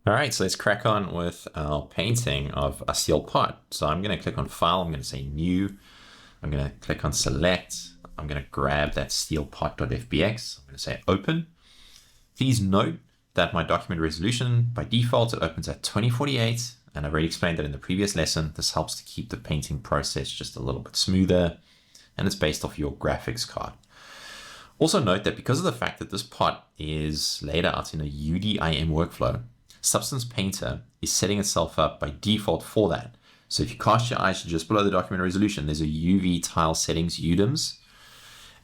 All right, so let's crack on with our painting of a SteelPot. So I'm going to click on File. I'm going to say New. I'm going to click on Select. I'm going to grab that SteelPot.fbx. I'm going to say Open. Please note that my document resolution, by default, it opens at 2048. And I've already explained that in the previous lesson. This helps to keep the painting process just a little bit smoother. And it's based off your graphics card. Also note that because of the fact that this pot is laid out in a UDIM workflow, Substance Painter is setting itself up by default for that. So if you cast your eyes to just below the document resolution, there's a UV tile settings UDIMs,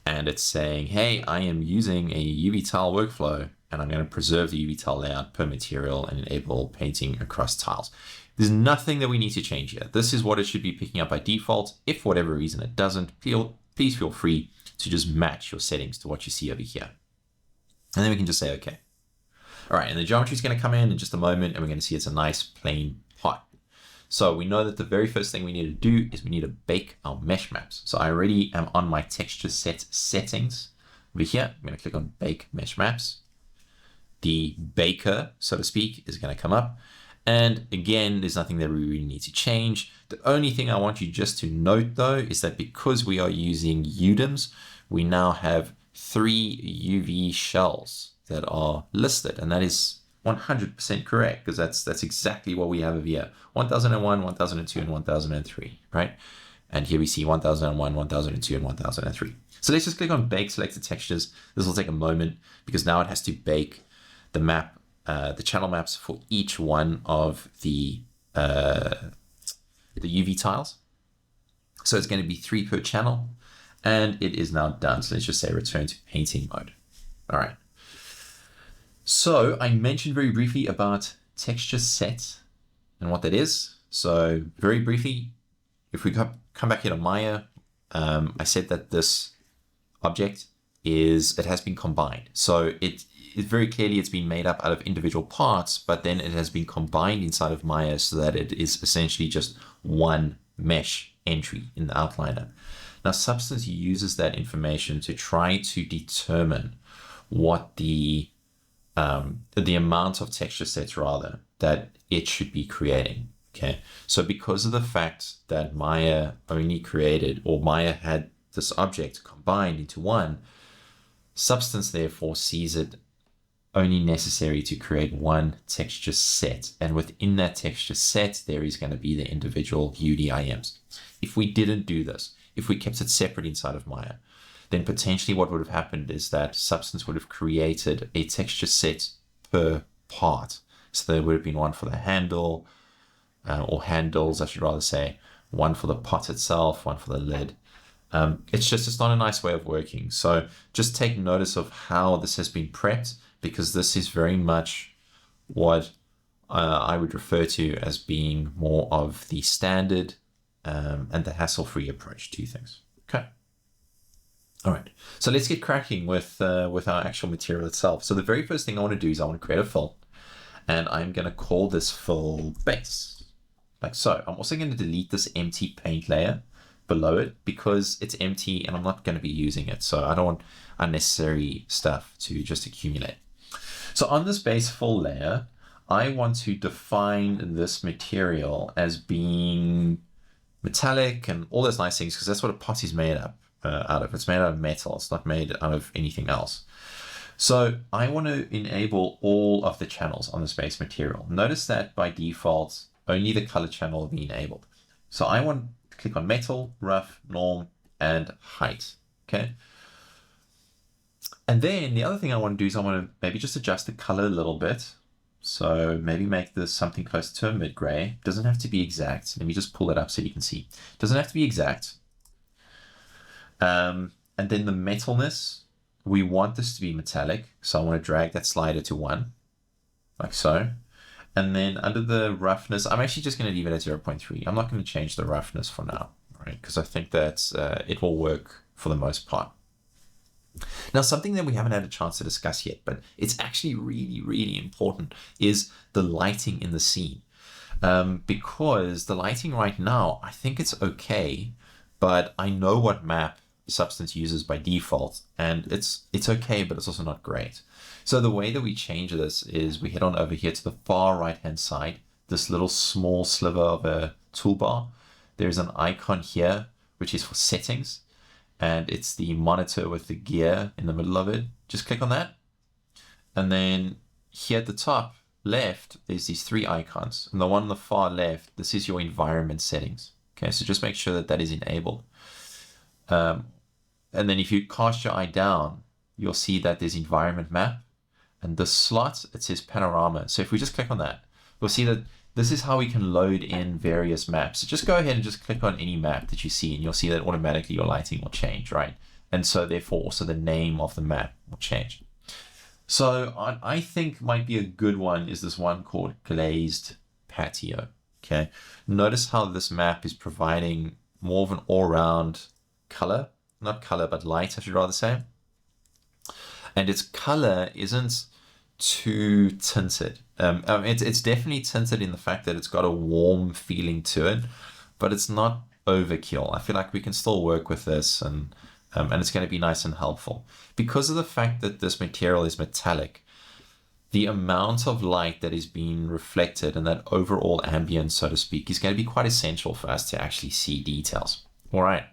and it's saying, hey, I am using a UV tile workflow, and I'm going to preserve the UV tile layout per material and enable painting across tiles. There's nothing that we need to change here. This is what it should be picking up by default. If for whatever reason it doesn't, please feel free to just match your settings to what you see over here. And then we can just say, okay. All right, and the geometry is going to come in just a moment, and we're going to see it's a nice plain pot. So we know that the very first thing we need to do is we need to bake our mesh maps. So I already am on my texture set settings over here. I'm going to click on Bake Mesh Maps. The baker, so to speak, is going to come up. And again, there's nothing that we really need to change. The only thing I want you just to note, though, is that because we are using UDIMs, we now have 3 UV shells that are listed, and that is 100% correct, because that's exactly what we have over here: 1001, 1002, and 1003, right? And here we see 1001, 1002, and 1003. So let's just click on Bake Selected Textures. This will take a moment because now it has to bake the map, the channel maps for each one of the UV tiles. So it's going to be 3 per channel, and it is now done. So let's just say return to painting mode. All right. So I mentioned very briefly about texture set and what that is. So very briefly, if we come back here to Maya, I said that this object it has been combined. So it very clearly it's been made up out of individual parts, but then it has been combined inside of Maya so that it is essentially just one mesh entry in the outliner. Now Substance uses that information to try to determine what the amount of texture sets rather that it should be creating. Okay, so because of the fact that Maya only created, or Maya had this object combined into one, Substance therefore sees it only necessary to create one texture set, and within that texture set there is going to be the individual UDIMs. If we didn't do this, if we kept it separate inside of Maya, then potentially what would have happened is that Substance would have created a texture set per part. So there would have been one for the handle, or handles, I should rather say, one for the pot itself, one for the lid. It's not a nice way of working. So just take notice of how this has been prepped, because this is very much what I would refer to as being more of the standard and the hassle-free approach to things. Okay. All right, so let's get cracking with our actual material itself. So the very first thing I want to do is I want to create a fill, and I'm going to call this fill base, like so. I'm also going to delete this empty paint layer below it because it's empty and I'm not going to be using it. So I don't want unnecessary stuff to just accumulate. So on this base fill layer, I want to define this material as being metallic and all those nice things, because that's what a pot is made up. Out of. It's made out of metal. It's not made out of anything else. So I want to enable all of the channels on this base material. Notice that by default, only the color channel will be enabled. So I want to click on metal, rough, norm, and height. Okay. And then the other thing I want to do is I want to maybe just adjust the color a little bit. So maybe make this something close to a mid-gray. Doesn't have to be exact. Let me just pull it up so you can see. Doesn't have to be exact. And then the metalness, we want this to be metallic. So I want to drag that slider to 1, like so. And then under the roughness, I'm actually just going to leave it at 0.3. I'm not going to change the roughness for now, right? Because I think that it will work for the most part. Now, something that we haven't had a chance to discuss yet, but it's actually really, really important, is the lighting in the scene. Because the lighting right now, I think it's okay, but I know what map Substance uses by default, and it's okay, but it's also not great. So the way that we change this is we head on over here to the far right hand side, this little small sliver of a toolbar. There's an icon here which is for settings, and it's the monitor with the gear in the middle of it. Just click on that, and then here at the top left there's these three icons, and the one on the far left, this is your environment settings. Okay, so just make sure that that is enabled. And then if you cast your eye down, you'll see that there's environment map, and the slot, it says panorama. So if we just click on that, we'll see that this is how we can load in various maps. So just go ahead and just click on any map that you see, and you'll see that automatically your lighting will change, right? And so therefore also the name of the map will change. So I think might be a good one is this one called Glazed Patio. Okay, notice how this map is providing more of an all-round color, not color, but light, I should rather say. And its color isn't too tinted. It's definitely tinted in the fact that it's got a warm feeling to it, but it's not overkill. I feel like we can still work with this, and it's going to be nice and helpful. Because of the fact that this material is metallic, the amount of light that is being reflected and that overall ambience, so to speak, is going to be quite essential for us to actually see details. All right.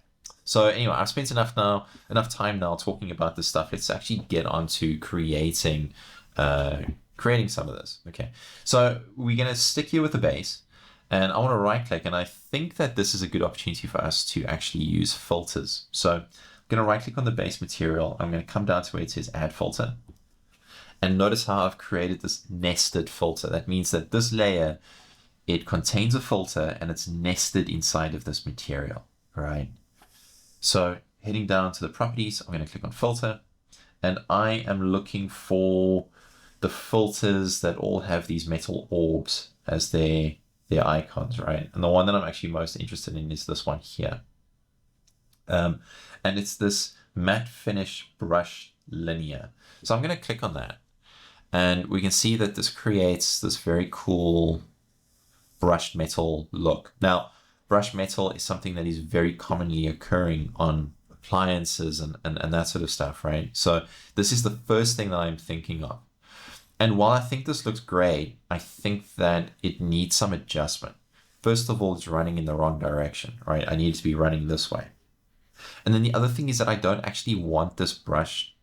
So anyway, I've spent enough time now talking about this stuff. Let's actually get on to creating some of this. Okay. So we're going to stick here with the base, and I want to right click, and I think that this is a good opportunity for us to actually use filters. So I'm going to right click on the base material. I'm going to come down to where it says add filter. And notice how I've created this nested filter. That means that this layer, it contains a filter and it's nested inside of this material, right? So heading down to the properties, I'm going to click on filter, and I am looking for the filters that all have these metal orbs as their icons, right? And the one that I'm actually most interested in is this one here. And it's this matte finish brush linear. So I'm going to click on that. And we can see that this creates this very cool brushed metal look. Now, brushed metal is something that is very commonly occurring on appliances and that sort of stuff, right? So this is the first thing that I'm thinking of. And while I think this looks great, I think that it needs some adjustment. First of all, it's running in the wrong direction, right? I need it to be running this way. And then the other thing is that I don't actually want this brushed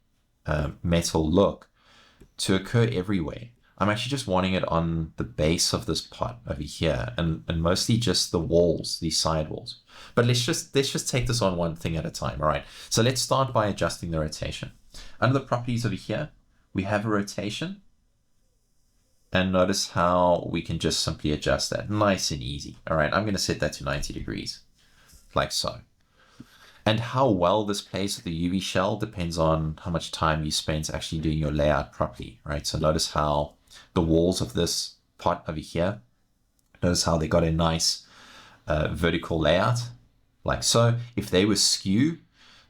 metal look to occur everywhere. I'm actually just wanting it on the base of this pot over here, and mostly just the walls, these side walls. But let's just take this on one thing at a time. All right. So let's start by adjusting the rotation. Under the properties over here, we have a rotation, and notice how we can just simply adjust that. Nice and easy. All right. I'm going to set that to 90 degrees, like so. And how well this plays with the UV shell depends on how much time you spend actually doing your layout properly, right? So notice how the walls of this pot over here, notice how they got a nice vertical layout, like so. If they were skew,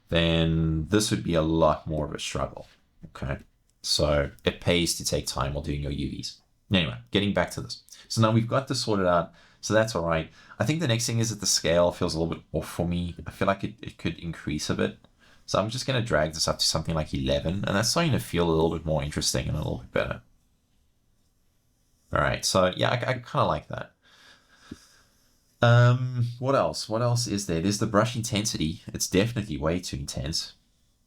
then this would be a lot more of a struggle, okay? So it pays to take time while doing your UVs. Anyway, getting back to this. So now we've got this sorted out. So that's all right. I think the next thing is that the scale feels a little bit off for me. I feel like it could increase a bit. So I'm just going to drag this up to something like 11. And that's starting to feel a little bit more interesting and a little bit better. All right. So yeah, I kind of like that. What else? What else is there? There's the brush intensity. It's definitely way too intense.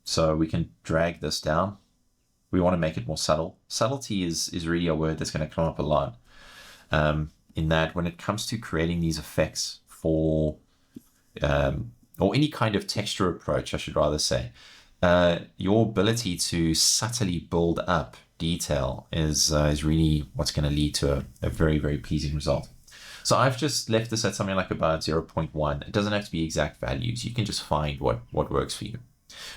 So we can drag this down. We want to make it more subtle. Subtlety is really a word that's going to come up a lot. In that when it comes to creating these effects for, or any kind of texture approach, I should rather say, your ability to subtly build up detail is really what's going to lead to a very, very pleasing result. So I've just left this at something like about 0.1. It doesn't have to be exact values. You can just find what works for you.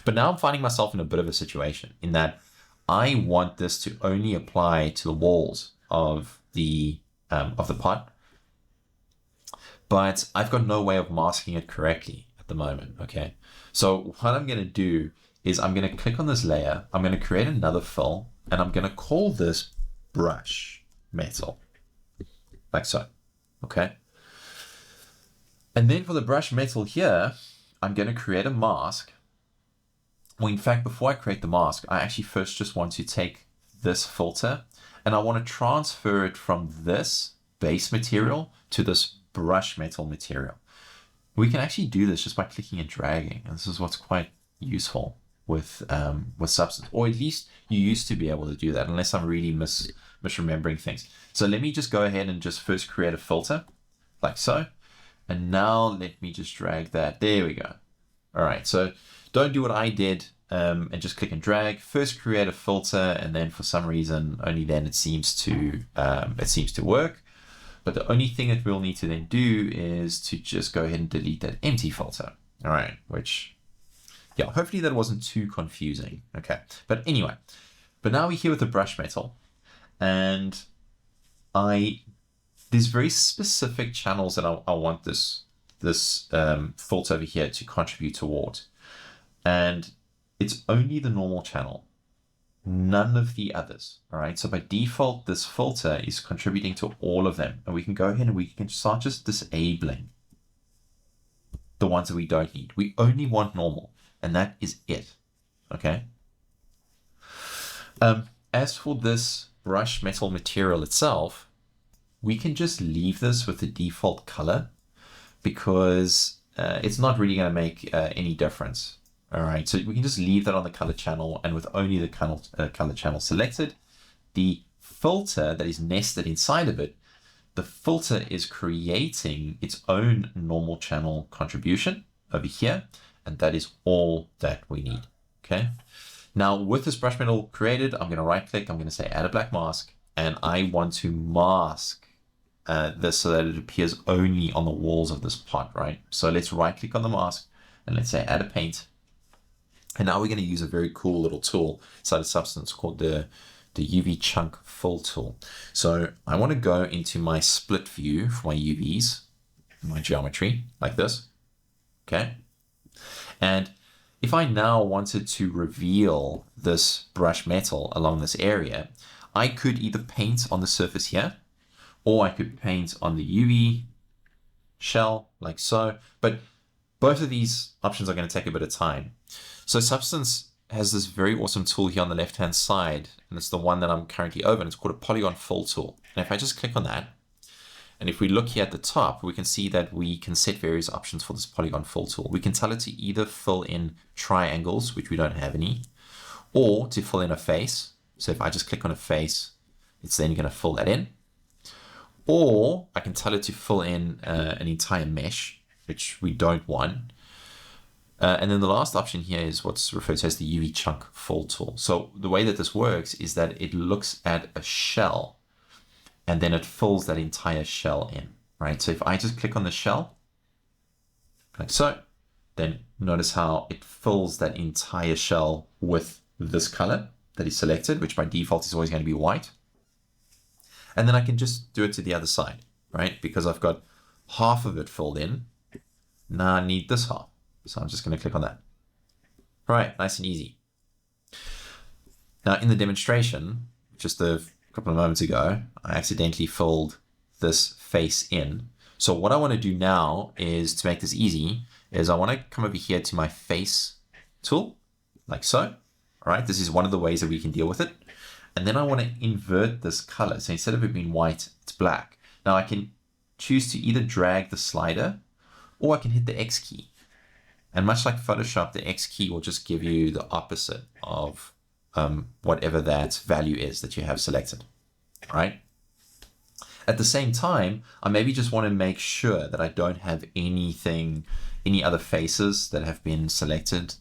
But now I'm finding myself in a bit of a situation in that I want this to only apply to the walls of the pot, but I've got no way of masking it correctly at the moment. Okay, so what I'm going to do is I'm going to click on this layer. I'm going to create another fill, and I'm going to call this brush metal, like so. Okay, and then for the brush metal here, I'm going to create a mask, Well, in fact, before I create the mask, I actually first just want to take this filter and I want to transfer it from this base material to this brush metal material. We can actually do this just by clicking and dragging. And this is what's quite useful with Substance, or at least you used to be able to do that, unless I'm really misremembering things. So let me just go ahead and just first create a filter like so. And now let me just drag that. There we go. All right, so don't do what I did and just click and drag. First create a filter, and then for some reason, only then it seems to work. But the only thing that we'll need to then do is to just go ahead and delete that empty filter. All right, which, yeah, hopefully that wasn't too confusing. Okay, but anyway, but now we're here with the brush metal, and there's very specific channels that I want this filter over here to contribute toward. And it's only the normal channel, none of the others. All right, so by default, this filter is contributing to all of them. And we can go ahead and we can start just disabling the ones that we don't need. We only want normal, and that is it. Okay. As for this brush metal material itself, we can just leave this with the default color because it's not really going to make any difference. All right, so we can just leave that on the color channel, and with only the color channel selected, the filter that is nested inside of it, the filter is creating its own normal channel contribution over here, and that is all that we need. Okay. Now with this brush metal created, I'm going to right click, I'm going to say add a black mask, and I want to mask this so that it appears only on the walls of this pot, right? So let's right click on the mask and let's say add a paint. And now we're going to use a very cool little tool inside of Substance called the UV chunk fill tool. So I want to go into my split view for my UVs, my geometry like this. Okay. And if I now wanted to reveal this brush metal along this area, I could either paint on the surface here, or I could paint on the UV shell like so. But both of these options are going to take a bit of time. So Substance has this very awesome tool here on the left-hand side, and it's the one that I'm currently over, and it's called a polygon fill tool. And if I just click on that, and if we look here at the top, we can see that we can set various options for this polygon fill tool. We can tell it to either fill in triangles, which we don't have any, or to fill in a face. So if I just click on a face, it's then going to fill that in. Or I can tell it to fill in an entire mesh, which we don't want. And then the last option here is what's referred to as the UV chunk fill tool. So the way that this works is that it looks at a shell and then it fills that entire shell in, right? So if I just click on the shell, like so, then notice how it fills that entire shell with this color that is selected, which by default is always going to be white. And then I can just do it to the other side, right? Because I've got half of it filled in. Now I need this half. So I'm just going to click on that. All right, nice and easy. Now in the demonstration, just a couple of moments ago, I accidentally filled this face in. So what I want to do now is, to make this easy, is I want to come over here to my face tool, like so. All right, this is one of the ways that we can deal with it. And then I want to invert this color. So instead of it being white, it's black. Now I can choose to either drag the slider, or I can hit the X key. And much like Photoshop, the X key will just give you the opposite of whatever that value is that you have selected, right? At the same time, I maybe just want to make sure that I don't have any other faces that have been selected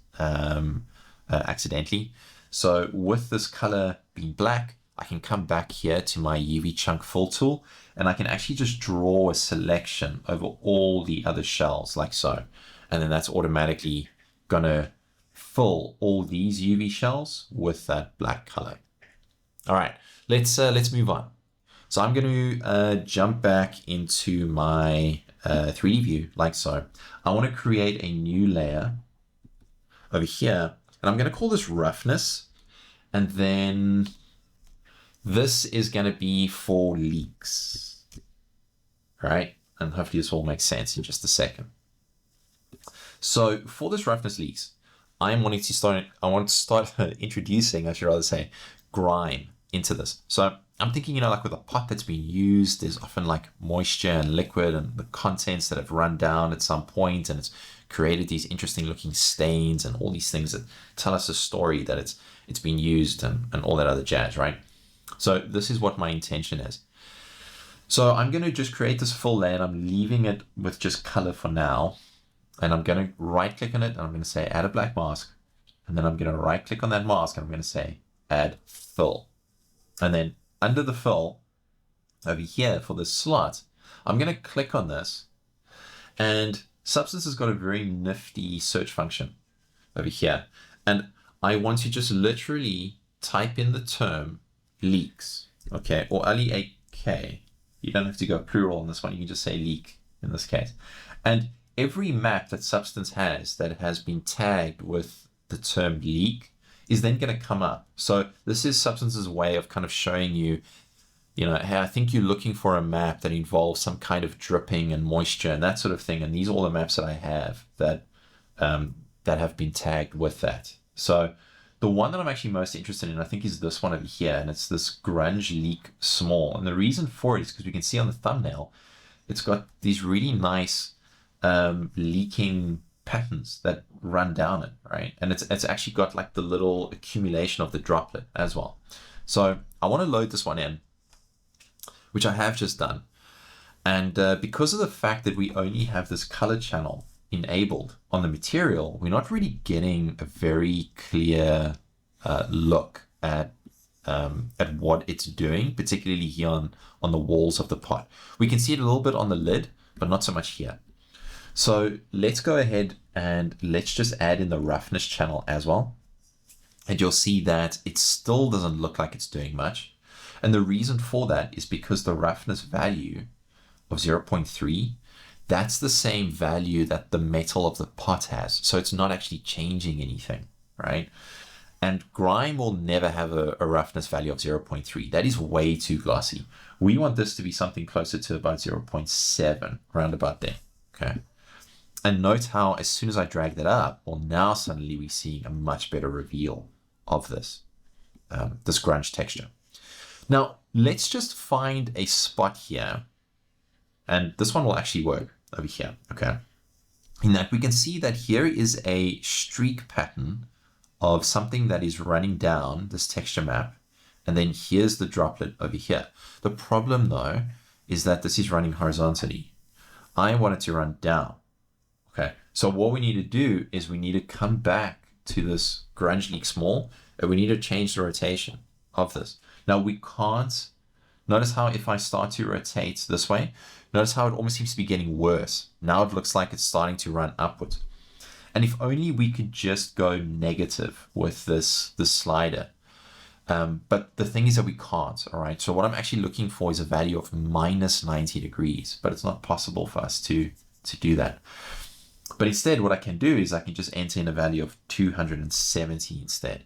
accidentally. So with this color being black, I can come back here to my UV chunk fill tool, and I can actually just draw a selection over all the other shells like so. And then that's automatically gonna fill all these UV shells with that black color. All right, let's move on. So I'm going to jump back into my 3D view like so. I want to create a new layer over here, and I'm going to call this roughness. And then this is going to be for leaks, right? And hopefully this all makes sense in just a second. So for this roughness leaks, I want to start introducing, I should rather say, grime into this. So I'm thinking, like with a pot that's been used, there's often like moisture and liquid and the contents that have run down at some point, and it's created these interesting looking stains and all these things that tell us a story that it's been used and all that other jazz, right? So this is what my intention is. So I'm going to just create this full layer, and I'm leaving it with just color for now. And I'm going to right click on it, and I'm going to say add a black mask. And then I'm going to right click on that mask, and I'm going to say add fill. And then under the fill over here for this slot, I'm going to click on this, and Substance has got a very nifty search function over here. And I want to just literally type in the term leaks, okay, or L-E-A-K. You don't have to go plural on this one. You can just say leak in this case. And every map that Substance has that has been tagged with the term leak is then going to come up. So this is Substance's way of kind of showing you, hey, I think you're looking for a map that involves some kind of dripping and moisture and that sort of thing. And these are all the maps that I have that have been tagged with that. So the one that I'm actually most interested in, I think, is this one over here, and it's this grunge leak small. And the reason for it is because we can see on the thumbnail, it's got these really nice leaking patterns that run down it, right? And it's actually got like the little accumulation of the droplet as well. So I want to load this one in, which I have just done. And because of the fact that we only have this color channel enabled on the material, we're not really getting a very clear look at what it's doing, particularly here on the walls of the pot. We can see it a little bit on the lid, but not so much here. So let's go ahead and let's just add in the roughness channel as well. And you'll see that it still doesn't look like it's doing much. And the reason for that is because the roughness value of 0.3, that's the same value that the metal of the pot has. So it's not actually changing anything, right? And Grime will never have a roughness value of 0.3. That is way too glossy. We want this to be something closer to about 0.7, around about there, okay? And note how as soon as I drag that up, well, now suddenly we're seeing a much better reveal of this, this grunge texture. Now, let's just find a spot here, and this one will actually work over here, okay? In that we can see that here is a streak pattern of something that is running down this texture map, and then here's the droplet over here. The problem, though, is that this is running horizontally. I want it to run down. Okay, so what we need to do is we need to come back to this grunge leak small, and we need to change the rotation of this. Now we can't, notice how if I start to rotate this way, notice how it almost seems to be getting worse. Now it looks like it's starting to run upwards. And if only we could just go negative with this slider. But the thing is that we can't, all right? So what I'm actually looking for is a value of minus 90 degrees, but it's not possible for us to do that. But instead, what I can do is I can just enter in a value of 270 instead,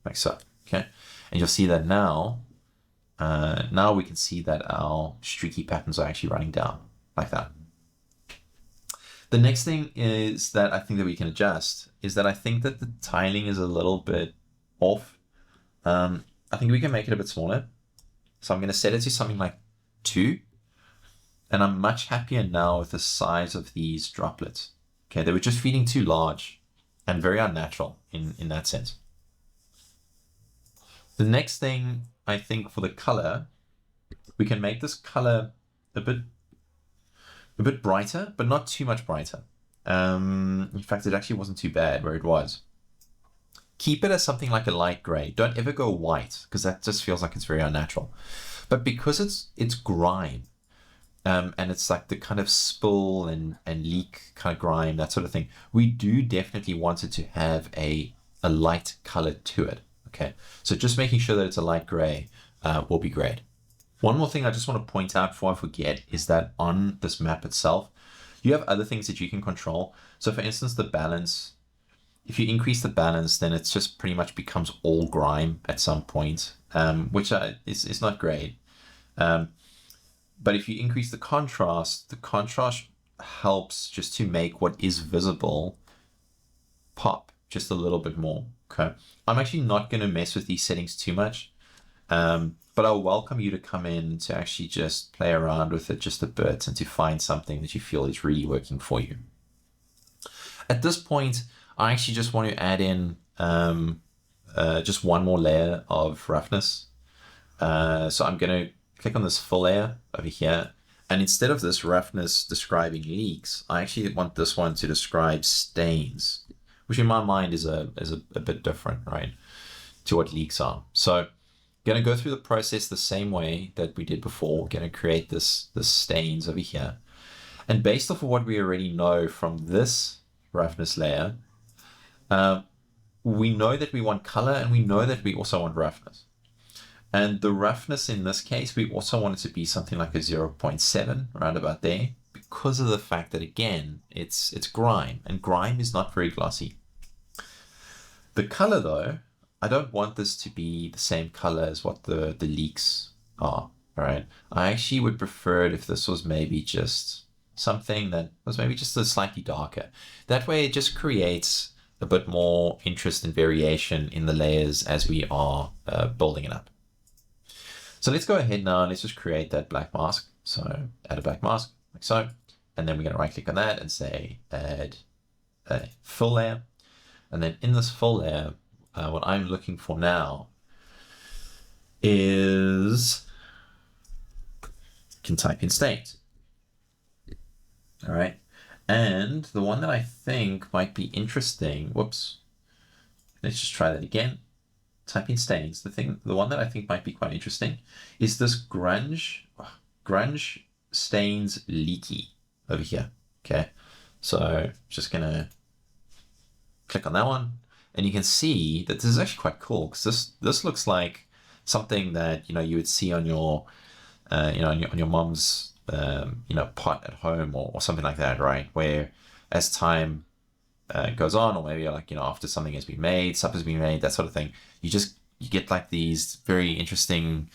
like so, okay? And you'll see that now we can see that our streaky patterns are actually running down like that. The next thing is that I think that we can adjust is that I think that the tiling is a little bit off. I think we can make it a bit smaller. So I'm going to set it to something like 2. And I'm much happier now with the size of these droplets. Okay, they were just feeling too large and very unnatural in that sense. The next thing I think for the color, we can make this color a bit brighter, but not too much brighter. In fact, it actually wasn't too bad where it was. Keep it as something like a light gray. Don't ever go white, because that just feels like it's very unnatural. But because it's grime, and it's like the kind of spill and leak kind of grime, that sort of thing, we do definitely want it to have a light color to it. Okay, so just making sure that it's a light gray will be great. One more thing I just want to point out before I forget is that on this map itself, you have other things that you can control. So for instance, the balance, if you increase the balance, then it just pretty much becomes all grime at some point, which is not great. But if you increase the contrast helps just to make what is visible pop just a little bit more. Okay, I'm actually not going to mess with these settings too much, but I'll welcome you to come in to actually just play around with it just a bit and to find something that you feel is really working for you. At this point, I actually just want to add in just one more layer of roughness. So I'm going to click on this fill layer over here. And instead of this roughness describing leaks, I actually want this one to describe stains, which in my mind is a bit different, right, to what leaks are. So going to go through the process the same way that we did before. Going to create this stains over here. And based off of what we already know from this roughness layer, we know that we want color and we know that we also want roughness. And the roughness in this case, we also want it to be something like a 0.7, around about there, because of the fact that, again, it's grime, and grime is not very glossy. The color, though, I don't want this to be the same color as what the leaks are, all right? I actually would prefer it if this was maybe just something that was maybe just a slightly darker. That way it just creates a bit more interest and variation in the layers as we are building it up. So let's go ahead now and let's just create that black mask. So add a black mask, like so. And then we're going to right click on that and say add a fill layer. And then in this fill layer, what I'm looking for now is, can type in stains. All right. And the one that I think might be interesting, whoops, let's just try that again. Type in stains. The one that I think might be quite interesting is this grunge stains leaky over here. Okay, so just gonna click on that one, and you can see that this is actually quite cool because this looks like something that you would see on your on your mom's pot at home or something like that, right? Where as time goes on, or maybe like after something has been made, supper's been made, that sort of thing, you get like these very interesting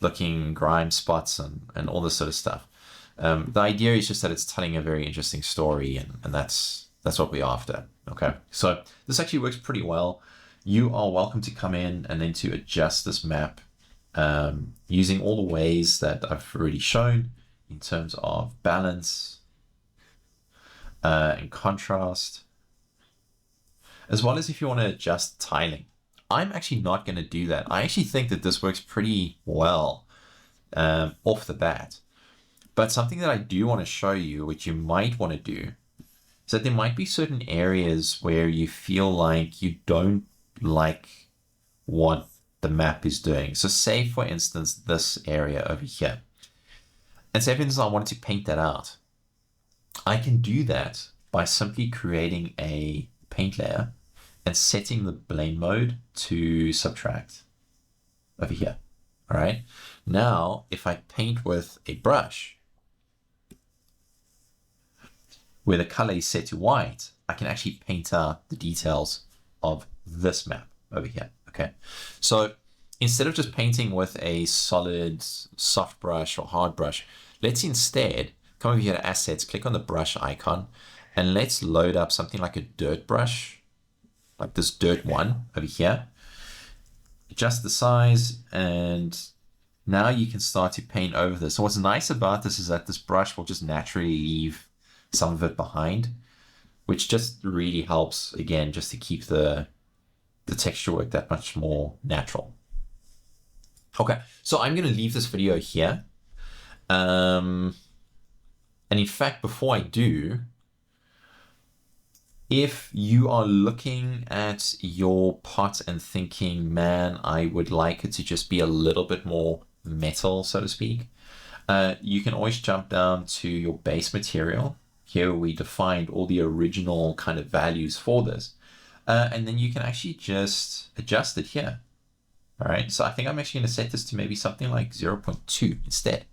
looking grime spots and all this sort of stuff. The idea is just that it's telling a very interesting story, and that's what we're after. Okay, so this actually works pretty well. You are welcome to come in and then to adjust this map using all the ways that I've already shown in terms of balance and contrast, as well as if you want to adjust tiling. I'm actually not going to do that. I actually think that this works pretty well off the bat. But something that I do want to show you, which you might want to do, is that there might be certain areas where you feel like you don't like what the map is doing. So say, for instance, this area over here. And say, for instance, I wanted to paint that out. I can do that by simply creating a paint layer and setting the blend mode to subtract over here. All right. Now, if I paint with a brush where the color is set to white, I can actually paint out the details of this map over here. Okay. So instead of just painting with a solid soft brush or hard brush, let's instead come over here to assets, click on the brush icon, and let's load up something like a dirt brush, like this dirt one over here. Adjust the size, and now you can start to paint over this. So what's nice about this is that this brush will just naturally leave some of it behind, which just really helps, again, just to keep the texture work that much more natural. Okay, so I'm going to leave this video here. And in fact, before I do, if you are looking at your pot and thinking, man, I would like it to just be a little bit more metal, so to speak, you can always jump down to your base material. Here we defined all the original kind of values for this. And then you can actually just adjust it here. All right, so I think I'm actually going to set this to maybe something like 0.2 instead,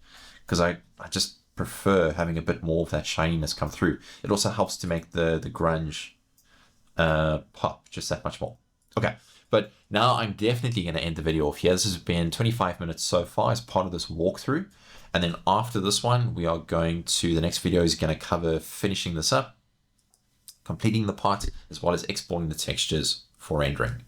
because I just prefer having a bit more of that shininess come through. It also helps to make the grunge pop just that much more. Okay, but now I'm definitely going to end the video off here. This has been 25 minutes so far as part of this walkthrough. And then after this one, we are going to, the next video is going to cover finishing this up, completing the pot, as well as exporting the textures for rendering.